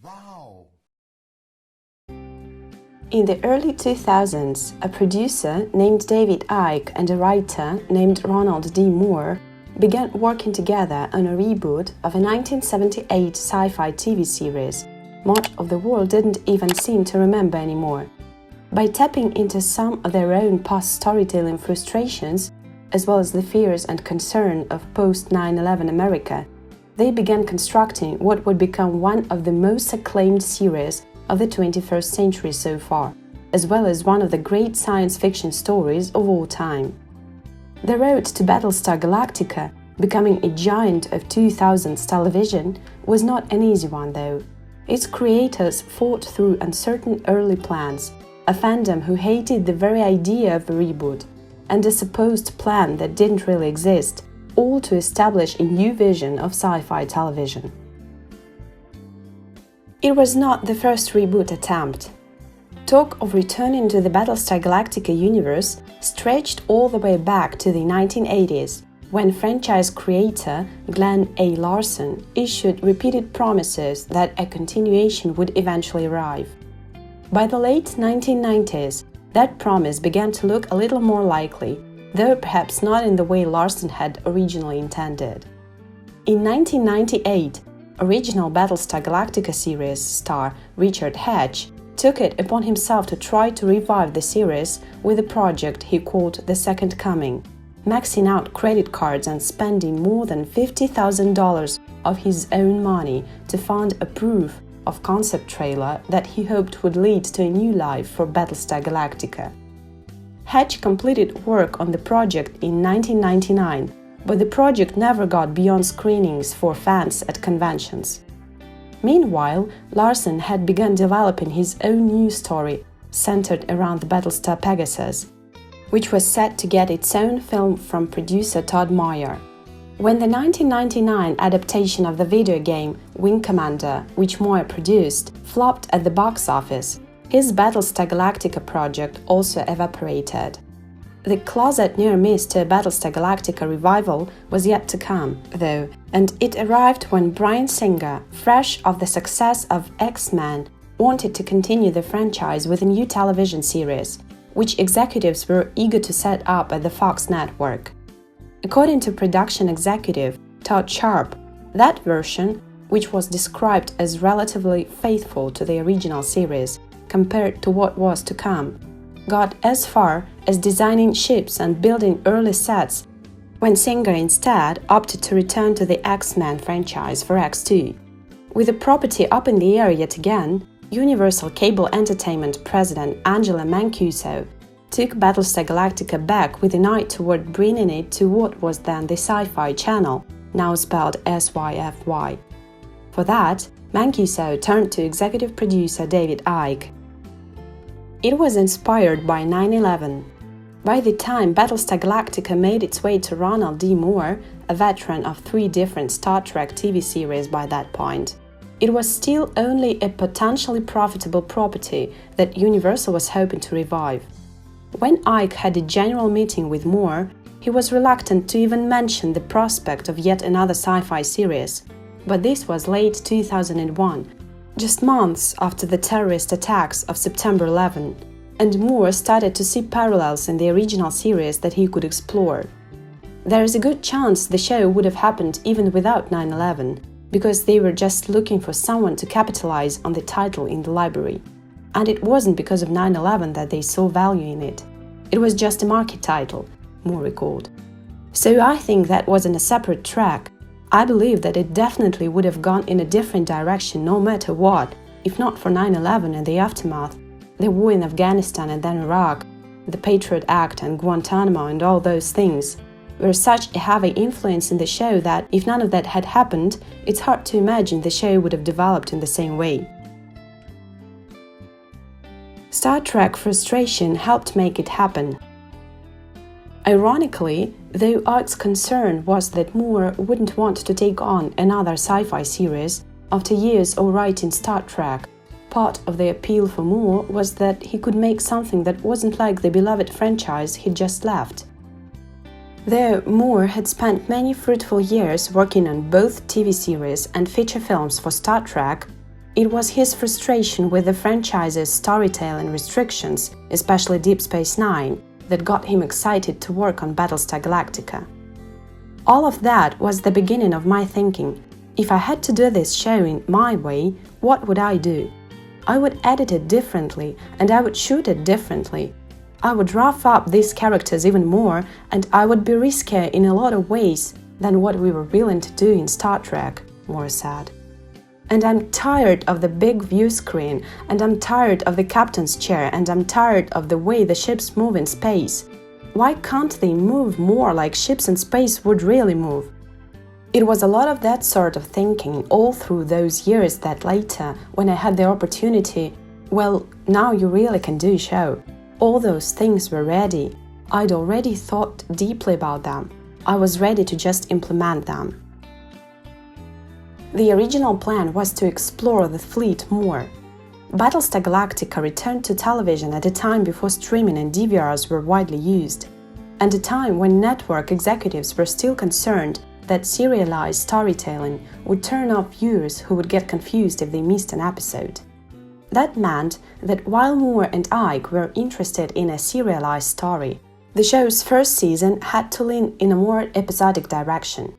Wow! In the early 2000s, a producer named David Icke and a writer named Ronald D. Moore began working together on a reboot of a 1978 sci-fi TV series much of the world didn't even seem to remember anymore. By tapping into some of their own past storytelling frustrations, as well as the fears and concern of post-9/11 America, they began constructing what would become one of the most acclaimed series of the 21st century so far, as well as one of the great science fiction stories of all time. The road to Battlestar Galactica, becoming a giant of 2000s television, was not an easy one though. Its creators fought through uncertain early plans, a fandom who hated the very idea of a reboot, and a supposed plan that didn't really exist, all to establish a new vision of sci-fi television. It was not the first reboot attempt. Talk of returning to the Battlestar Galactica universe stretched all the way back to the 1980s, when franchise creator Glenn A. Larson issued repeated promises that a continuation would eventually arrive. By the late 1990s, that promise began to look a little more likely, though perhaps not in the way Larson had originally intended. In 1998, original Battlestar Galactica series star Richard Hatch took it upon himself to try to revive the series with a project he called The Second Coming, maxing out credit cards and spending more than $50,000 of his own money to fund a proof of concept trailer that he hoped would lead to a new life for Battlestar Galactica. Hatch completed work on the project in 1999, but the project never got beyond screenings for fans at conventions. Meanwhile, Larson had begun developing his own new story centered around the Battlestar Pegasus, which was set to get its own film from producer Todd Meyer. When the 1999 adaptation of the video game Wing Commander, which Meyer produced, flopped at the box office, his Battlestar Galactica project also evaporated. The closet near-miss to a Battlestar Galactica revival was yet to come, though, and it arrived when Bryan Singer, fresh off the success of X-Men, wanted to continue the franchise with a new television series, which executives were eager to set up at the Fox network. According to production executive Todd Sharp, that version, which was described as relatively faithful to the original series compared to what was to come, got as far as designing ships and building early sets, when Singer instead opted to return to the X-Men franchise for X2. With the property up in the air yet again, Universal Cable Entertainment president Angela Mancuso took Battlestar Galactica back with an eye toward bringing it to what was then the Sci-Fi Channel, now spelled SYFY. For that, Mancuso turned to executive producer David Icke. It was inspired by 9/11. By the time Battlestar Galactica made its way to Ronald D. Moore, a veteran of 3 different Star Trek TV series by that point, it was still only a potentially profitable property that Universal was hoping to revive. When Icke had a general meeting with Moore, he was reluctant to even mention the prospect of yet another sci-fi series, but this was late 2001, just months after the terrorist attacks of September 11, and Moore started to see parallels in the original series that he could explore. There is a good chance the show would have happened even without 9/11, because they were just looking for someone to capitalize on the title in the library. And it wasn't because of 9/11 that they saw value in it. It was just a market title, Moore recalled. So I think that wasn't a separate track. I believe that it definitely would have gone in a different direction no matter what, if not for 9/11 and the aftermath, the war in Afghanistan and then Iraq, the Patriot Act and Guantanamo and all those things were such a heavy influence in the show that if none of that had happened, it's hard to imagine the show would have developed in the same way. Star Trek frustration helped make it happen. Ironically, though Icke's concern was that Moore wouldn't want to take on another sci-fi series after years of writing Star Trek, part of the appeal for Moore was that he could make something that wasn't like the beloved franchise he'd just left. Though Moore had spent many fruitful years working on both TV series and feature films for Star Trek, It was his frustration with the franchise's storytelling restrictions, especially Deep Space Nine, that got him excited to work on Battlestar Galactica. All of that was the beginning of my thinking. If I had to do this show in my way, what would I do? I would edit it differently, and I would shoot it differently. I would rough up these characters even more, and I would be riskier in a lot of ways than what we were willing to do in Star Trek, Moore said. And I'm tired of the big view screen, and I'm tired of the captain's chair, and I'm tired of the way the ships move in space. Why can't they move more like ships in space would really move? It was a lot of that sort of thinking all through those years that later, when I had the opportunity, well, now you really can do a show. All those things were ready. I'd already thought deeply about them. I was ready to just implement them. The original plan was to explore the fleet more. Battlestar Galactica returned to television at a time before streaming and DVRs were widely used, and a time when network executives were still concerned that serialized storytelling would turn off viewers who would get confused if they missed an episode. That meant that while Moore and Ike were interested in a serialized story, the show's first season had to lean in a more episodic direction.